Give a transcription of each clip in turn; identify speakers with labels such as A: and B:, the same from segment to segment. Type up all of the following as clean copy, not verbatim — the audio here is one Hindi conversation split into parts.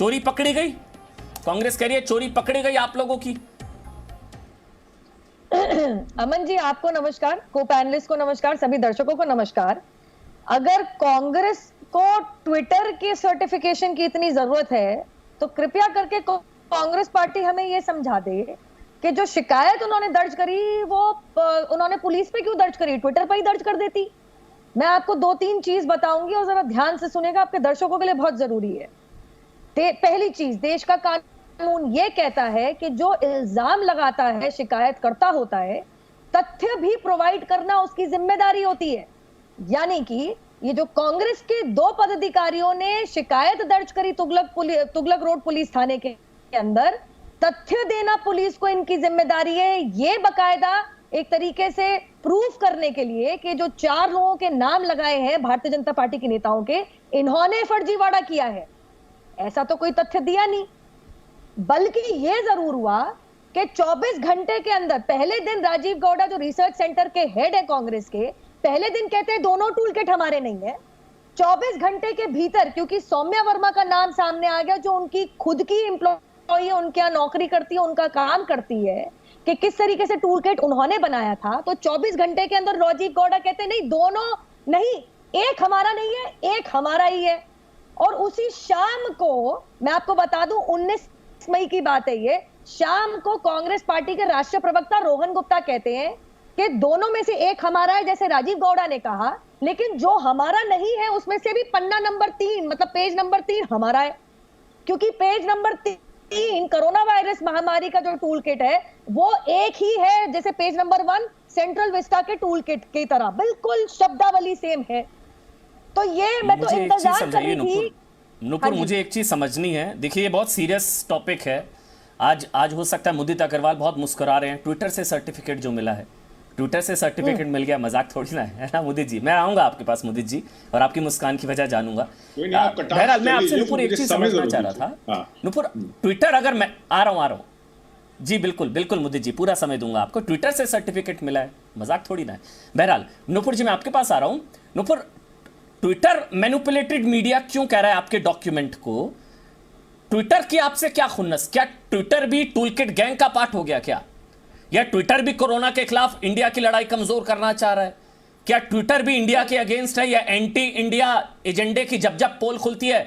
A: चोरी पकड़ी गई? कांग्रेस कह रही है चोरी पकड़ी गई आप लोगों की।
B: अमन जी, आपको नमस्कार, को पैनलिस्ट को नमस्कार, सभी दर्शकों को नमस्कार। अगर कांग्रेस को ट्विटर के सर्टिफिकेशन की इतनी जरूरत है तो कृपया करके कांग्रेस पार्टी हमें यह समझा दे कि जो शिकायत उन्होंने दर्ज करी वो उन्होंने पुलिस पे क्यों दर्ज करी, ट्विटर पर ही दर्ज कर देती। मैं आपको 2-3 चीज बताऊंगी और जरा ध्यान से सुनेगा, आपके दर्शकों के लिए बहुत जरूरी है। पहली चीज, देश का कानून ये कहता है कि जो इल्जाम लगाता है, शिकायत करता होता है, तथ्य भी प्रोवाइड करना उसकी जिम्मेदारी होती है। यानी कि ये जो कांग्रेस के 2 पदाधिकारियों ने शिकायत दर्ज करी तुगलक रोड पुलिस थाने के अंदर, तथ्य देना पुलिस को इनकी जिम्मेदारी है। ये बकायदा एक तरीके से प्रूफ करने के लिए कि जो 4 लोगों के नाम लगाए हैं भारतीय जनता पार्टी के नेताओं के, इन्होंने फर्जीवाड़ा किया है, ऐसा तो कोई तथ्य दिया नहीं। बल्कि यह जरूर हुआ कि 24 घंटे के अंदर, पहले दिन राजीव गौड़ा जो रिसर्च सेंटर के हेड है कांग्रेस के, पहले दिन कहते हैं दोनों टूल किट हमारे नहीं है। 24 घंटे के भीतर, क्योंकि सौम्या वर्मा का नाम सामने आ गया जो उनकी खुद की एम्प्लॉय है, उनके यहाँ नौकरी करती है, उनका काम करती है, कि किस तरीके से टूल किट उन्होंने बनाया था। तो 24 घंटे के अंदर राजीव गौड़ा कहते नहीं, दोनों नहीं, एक हमारा नहीं है, एक हमारा ही है। और उसी शाम को, मैं आपको बता दूं, 19 मई की बात है ये, शाम को कांग्रेस पार्टी के राष्ट्रीय प्रवक्ता रोहन गुप्ता कहते हैं कि दोनों में से एक हमारा है, जैसे राजीव गौड़ा ने कहा, लेकिन जो हमारा नहीं है उसमें से भी पन्ना नंबर 3, मतलब पेज नंबर 3 हमारा है। क्योंकि पेज नंबर 3 कोरोना वायरस महामारी का जो टूल किट है वो एक ही है जैसे पेज नंबर 1 सेंट्रल विस्टा के टूल किट की तरह, बिल्कुल शब्दावली सेम है। तो ये मैं तो इंतजार कर रही थी।
A: नुपुर, मुझे एक चीज समझनी है। देखिए, ये बहुत सीरियस टॉपिक है। आज हो सकता है मुदित अग्रवाल बहुत मुस्कुरा रहे हैं, ट्विटर से सर्टिफिकेट जो मिला है, ट्विटर से सर्टिफिकेट मिल गया, मजाक थोड़ी ना है ना मुदित जी। मैं आऊंगा आपके पास मुदित जी, और आपकी मुस्कान की वजह जानूंगा। बहरहाल मैं आपसे नुपुर एक चीज समझना चाह रहा था। नुपुर, ट्विटर, अगर मैं आ रहा हूं जी, बिल्कुल बिल्कुल मुदित जी, पूरा समय दूंगा आपको। ट्विटर से सर्टिफिकेट मिला है, मजाक थोड़ी ना है। बहरहाल नुपुर जी, मैं आपके पास आ रहा हूं। नुपुर, ट्विटर मैनिपुलेटेड मीडिया क्यों कह रहा है आपके डॉक्यूमेंट को? ट्विटर की आपसे क्या खुन्नस? क्या ट्विटर भी टूलकिट गैंग का पार्ट हो गया क्या? या ट्विटर भी कोरोना के खिलाफ इंडिया की लड़ाई कमजोर करना चाह रहा है? क्या ट्विटर भी इंडिया के अगेंस्ट है, या एंटी इंडिया एजेंडे की जब जब पोल खुलती है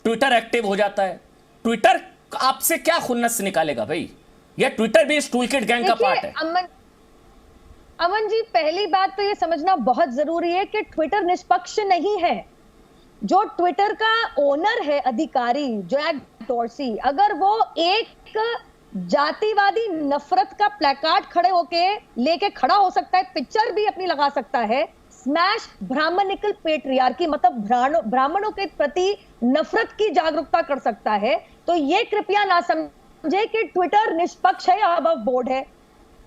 A: ट्विटर एक्टिव हो जाता है? ट्विटर आपसे क्या खुन्नस निकालेगा भाई? या ट्विटर भी इस टूलकिट गैंग का पार्ट है?
B: अमन जी, पहली बात तो ये समझना बहुत जरूरी है कि ट्विटर निष्पक्ष नहीं है। जो ट्विटर का ओनर है, अधिकारी जैक डॉर्सी, अगर वो एक जातिवादी नफरत का प्लेकार्ड खड़े होके लेके खड़ा हो सकता है, पिक्चर भी अपनी लगा सकता है, स्मैश ब्राह्मणिकल पेट्रियार्की, मतलब ब्राह्मणों के प्रति नफरत की जागरूकता कर सकता है, तो ये कृपया ना समझे कि ट्विटर निष्पक्ष है या अबव बोर्ड है।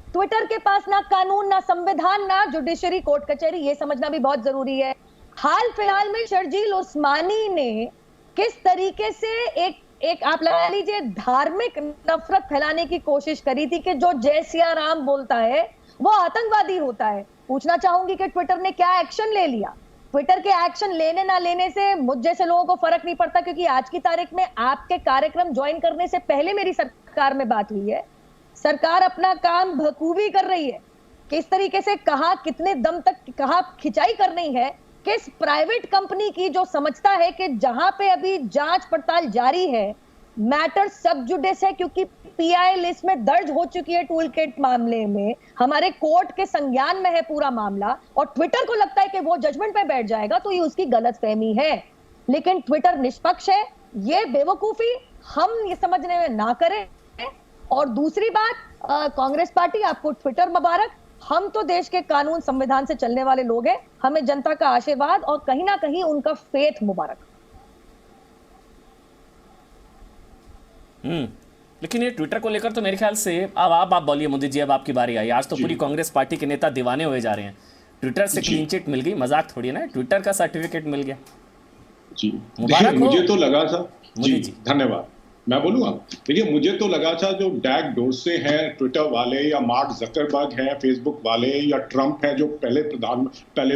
B: ट्विटर के पास ना कानून, ना संविधान, ना जुडिशरी, कोर्ट कचहरी, ये समझना भी बहुत जरूरी है। हाल फिलहाल में शर्जील उस्मानी ने किस तरीके से एक आप लगा लीजिए धार्मिक नफरत फैलाने की कोशिश करी थी कि जो जय सिया राम बोलता है वो आतंकवादी होता है। पूछना चाहूंगी कि ट्विटर ने क्या एक्शन ले लिया? ट्विटर के एक्शन लेने ना लेने से मुझ जैसे लोगों को फर्क नहीं पड़ता, क्योंकि आज की तारीख में आपके कार्यक्रम ज्वाइन करने से पहले मेरी सरकार में बात हुई है। सरकार अपना काम बखूबी कर रही है। किस तरीके से, कहा कितने दम तक, कहा खिंचाई करनी है, किस प्राइवेट कंपनी की जो समझता है कि जहां पे अभी जांच पड़ताल जारी है, मैटर सब जुडिस है, क्योंकि पीआई लिस्ट में दर्ज हो चुकी है टूल किट मामले में, हमारे कोर्ट के संज्ञान में है पूरा मामला, और ट्विटर को लगता है कि वो जजमेंट पे बैठ जाएगा, तो ये उसकी गलतफहमी है। लेकिन ट्विटर निष्पक्ष है, ये बेवकूफी हम ये समझने में ना करें। और दूसरी बात, कांग्रेस पार्टी, आपको ट्विटर मुबारक। हम तो देश के कानून संविधान से चलने वाले लोग हैं, हमें जनता का आशीर्वाद और कहीं ना कहीं उनका फेथ मुबारक।
A: लेकिन ये ट्विटर को लेकर तो मेरे ख्याल से अब आप बोलिए मुदित जी, अब आपकी बारी आई। आज तो पूरी कांग्रेस पार्टी के नेता दीवाने हुए जा रहे हैं। ट्विटर से क्लीन चिट मिल गई, मजाक थोड़ी ना, ट्विटर का सर्टिफिकेट मिल गया
C: जी।
A: मुबारक हो।
C: मुझे तो लगा था जी, धन्यवाद। मैं बोलूँगा, देखिए मुझे तो लगा था जो डैग डोर्से हैं ट्विटर वाले, या मार्क जकरबर्ग हैं फेसबुक वाले, या ट्रंप हैं जो पहले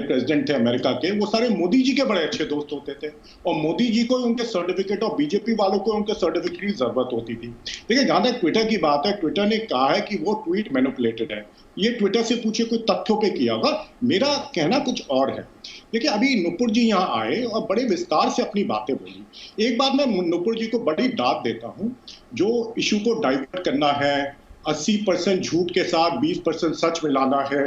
C: प्रेसिडेंट थे अमेरिका के, वो सारे मोदी जी के बड़े अच्छे दोस्त होते थे, और मोदी जी को उनके सर्टिफिकेट और बीजेपी वालों को उनके सर्टिफिकेट की जरूरत होती थी। देखिए जहां तक ट्विटर की बात है, ट्विटर ने कहा है कि वो ट्वीट मैनिपुलेटेड है। ये ट्विटर से पूछे कोई तथ्यों पे किया होगा, मेरा कहना कुछ और है। देखिए अभी नुपुर जी यहाँ आए और बड़े विस्तार से अपनी बातें बोली। एक बात मैं नुपुर जी को बड़ी दाद देता हूँ, जो इशू को डाइवर्ट करना है, 80% झूठ के साथ 20% सच मिलाना है,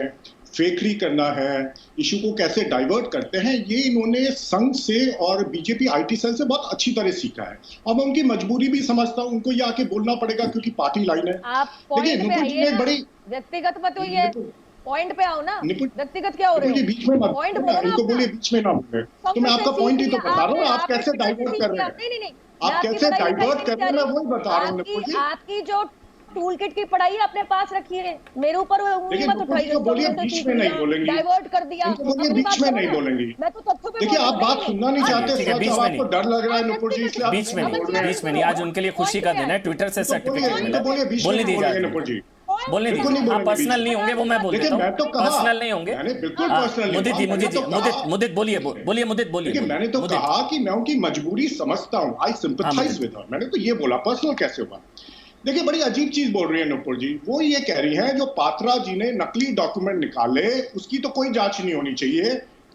C: फेकरी करना है, इशू को कैसे डाइवर्ट करते हैं, ये इन्होंने संघ से और बीजेपी आईटी सेल से बहुत अच्छी तरह सीखा है। और मैं उनकी मजबूरी भी समझता हूँ, उनको ये आके बोलना पड़ेगा क्योंकि पार्टी लाइन है।
B: आप पॉइंट पे आइए ना, व्यक्तिगत मत होइए, पॉइंट पे आओ ना, व्यक्तिगत क्या हो रहे हो?
C: बीच में मत,
B: पॉइंट बोलो ना,
C: इनको बोलिए बीच में ना बोले। तो मैं आपका पॉइंट ही तो बता रहा हूँ, आप कैसे डाइवर्ट कर रहे हैं,
B: नहीं,
C: आप कैसे डाइवर्ट कर रहे हैं, मैं वही बता रहा हूँ।
B: आपकी जो टूल किट की पढ़ाई अपने पास रखिए, मेरे ऊपर उंगली मत उठाइए।
C: बोलिए बीच में नहीं बोलेंगी,
B: डाइवर्ट कर दिया,
C: बोलिए बीच में नहीं बोलेंगी।
B: मैं तो तथ्यों पे
C: देखिए आप बात सुनना नहीं चाहते, आपको डर लग रहा है नुपुर जी, इसलिए
A: बीच में नहीं। आज उनके लिए खुशी का दिन है, ट्विटर से सर्टिफिकेट मिला। बोलने दीजिए नुपुर जी, बोलने दीजिए। हाँ पर्सनल नहीं होंगे वो मैं बोल देता हूँ, पर्सनल नहीं होंगे।
C: बिल्कुल पर्सनल नहीं।
A: मुदित बोलिए।
C: मैंने तो कहा कि मैं उनकी मजबूरी समझता हूँ, आई सिंपैथाइज विद हर, मैंने तो ये बोला, पर्सनल कैसे हुआ। देखिए बड़ी अजीब चीज बोल रही है नुपुर जी, वो ये कह रही है जो पात्रा जी ने नकली डॉक्यूमेंट निकाले उसकी तो कोई जांच नहीं होनी चाहिए।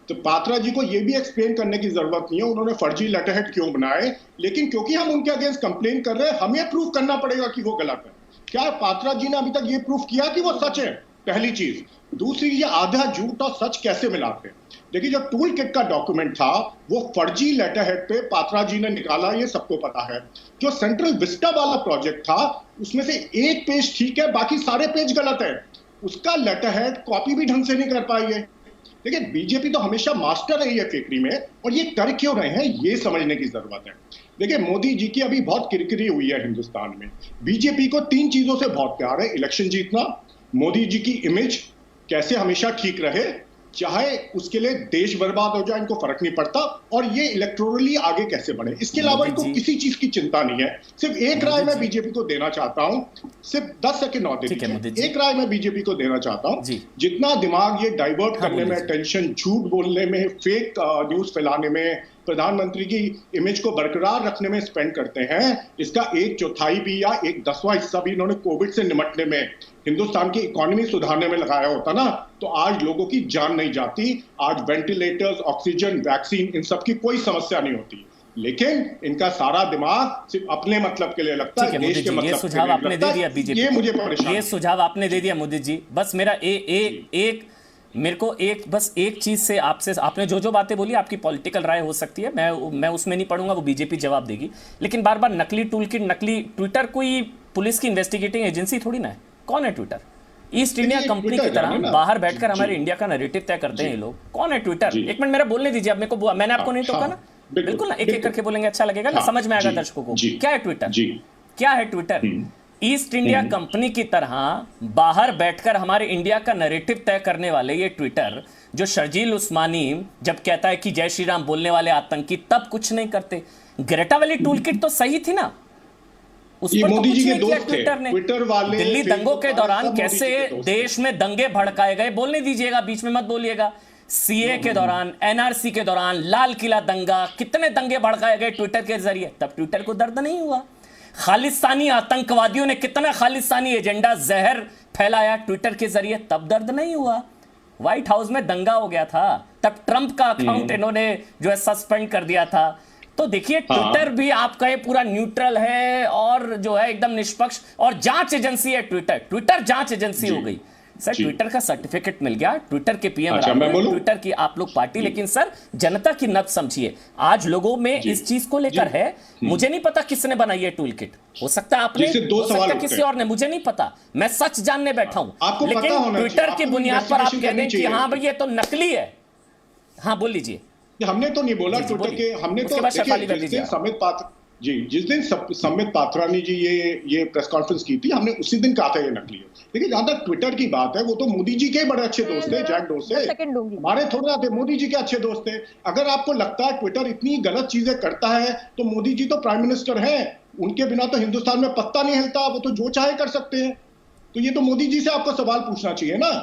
C: तो पात्रा जी को ये भी एक्सप्लेन करने की जरूरत नहीं है उन्होंने फर्जी लेटरहेड क्यों बनाए, लेकिन क्योंकि हम उनके अगेंस्ट कंप्लेन कर रहे हैं, हमें प्रूफ करना पड़ेगा कि वो गलत है। क्या पात्रा जी ने अभी तक ये प्रूफ किया कि वो सच है? पहली चीज। दूसरी, ये आधा झूठ और सच कैसे मिलाते हैं? देखिए जो टूल किट का डॉक्यूमेंट था वो फर्जी लेटरहेड पे पात्रा जी ने निकाला, ये सबको पता है। जो सेंट्रल विस्टा वाला प्रोजेक्ट था उसमें से एक पेज ठीक है, बाकी सारे पेज गलत है। उसका लेटरहेड कॉपी भी ढंग से नहीं कर पाई है। देखिए बीजेपी तो हमेशा मास्टर रही है फेकरी में, और ये कर क्यों रहे हैं ये समझने की जरूरत है। देखिए मोदी जी की अभी बहुत किरकिरी हुई है हिंदुस्तान में। बीजेपी को 3 चीजों से बहुत प्यार है, इलेक्शन जीतना, मोदी जी की इमेज कैसे हमेशा ठीक रहे, चाहे उसके लिए देश बर्बाद हो जाए इनको फर्क नहीं पड़ता, और ये इलेक्टोरली आगे कैसे बढ़े, इसके अलावा इनको किसी चीज की चिंता नहीं है। सिर्फ एक राय मैं बीजेपी को देना चाहता हूं, सिर्फ 10 सेकंड और दे दीजिए। एक राय मैं बीजेपी को देना चाहता हूं, जितना दिमाग ये डाइवर्ट करने में, टेंशन, झूठ बोलने में, फेक न्यूज फैलाने में, प्रधानमंत्री की इमेज को बरकरार रखने में स्पेंड करते हैं, इसका 1/4 भी या 1/10वां हिस्सा भी इन्होंने कोविड से निपटने में, हिंदुस्तान की इकोनॉमी सुधारने में लगाया होता ना, तो आज लोगों की जान नहीं जाती, आज वेंटिलेटर्स, ऑक्सीजन, वैक्सीन, इन सब की कोई समस्या नहीं होती। लेकिन इनका सारा दिमाग सिर्फ अपने मतलब के लिए लगता है, देश के मतलब
A: ये सुझाव आपने दे दिया बीजेपी,
C: ये मुझे परेशान,
A: ये सुझाव आपने दे दिया मोदी जी। बस मेरा मेरे को बस एक चीज से आपसे, आपने जो बातें बोली आपकी पॉलिटिकल राय हो सकती है, मैं उसमें नहीं पढ़ूंगा, वो बीजेपी जवाब देगी। लेकिन बार बार नकली टूलकिट, नकली ट्विटर कोई पुलिस की इन्वेस्टिगेटिंग एजेंसी थोड़ी ना है। कौन है ट्विटर? ईस्ट इंडिया कंपनी की तरह बाहर बैठकर हमारे इंडिया का नैरेटिव तय करते हैं ये लोग। कौन है ट्विटर? एक मिनट मेरा बोलने दीजिए, अब मेरे को, मैंने आपको नहीं टोका ना, बिल्कुल ना, एक एक करके बोलेंगे, अच्छा लगेगा ना, समझ में आएगा दर्शकों को। क्या है ट्विटर? क्या है ट्विटर? ईस्ट इंडिया कंपनी की तरह बाहर बैठकर हमारे इंडिया का नैरेटिव तय करने वाले ये ट्विटर, जो शर्जील उस्मानी जब कहता है कि जय श्री राम बोलने वाले आतंकी, तब कुछ नहीं करते। ग्रेटा वाली टूलकिट तो सही थी ना, उस पर तो कुछ नहीं किया ट्विटर ने। ट्विटर वाले दिल्ली दंगों के दौरान कैसे देश में दंगे भड़काए गए, बोलने दीजिएगा, बीच में मत बोलिएगा। सीए के दौरान, एनआरसी के दौरान, लाल किला दंगा, कितने दंगे भड़काए गए ट्विटर के जरिए, तब ट्विटर को दर्द नहीं हुआ। खालिस्तानी आतंकवादियों ने कितना खालिस्तानी एजेंडा, जहर फैलाया ट्विटर के जरिए, तब दर्द नहीं हुआ। व्हाइट हाउस में दंगा हो गया था, तब ट्रंप का अकाउंट इन्होंने जो है सस्पेंड कर दिया था। तो देखिए ट्विटर भी आपका ये पूरा न्यूट्रल है और जो है एकदम निष्पक्ष और जांच एजेंसी है ट्विटर जांच एजेंसी हो गई। सर ट्विटर का सर्टिफिकेट मिल गया, ट्विटर के पीएम ट्विटर की आप लोग पार्टी, लेकिन सर जनता की नब्ज समझिए। आज लोगों में इस चीज को लेकर है, मुझे नहीं पता किसने बनाई है टूल किट, हो सकता है आपने, हो सकता है किसी और ने, मुझे नहीं पता, मैं सच जानने बैठा हूं। लेकिन ट्विटर की बुनियाद पर आप कह दें कि हाँ भाई ये तो नकली है, हाँ बोल लीजिए।
C: हमने तो नहीं बोला ट्विटर के, हमने तो समित पात्र जी, जिस दिन समित पात्रानी जी ये प्रेस कॉन्फ्रेंस की थी, हमने उसी दिन कहा था ये नकली है। देखिए जहां तक ट्विटर की बात है, वो तो मोदी जी के बड़े अच्छे दोस्त थे, जैक डोरसे, हमारे थोड़ा थे, मोदी जी के अच्छे दोस्त थे। अगर आपको लगता है ट्विटर इतनी गलत चीजें करता है तो मोदी जी तो प्राइम मिनिस्टर हैं, उनके बिना तो हिंदुस्तान में पत्ता नहीं हिलता, वो तो जो चाहे कर सकते हैं। तो ये तो मोदी जी से आपको सवाल पूछना चाहिए ना।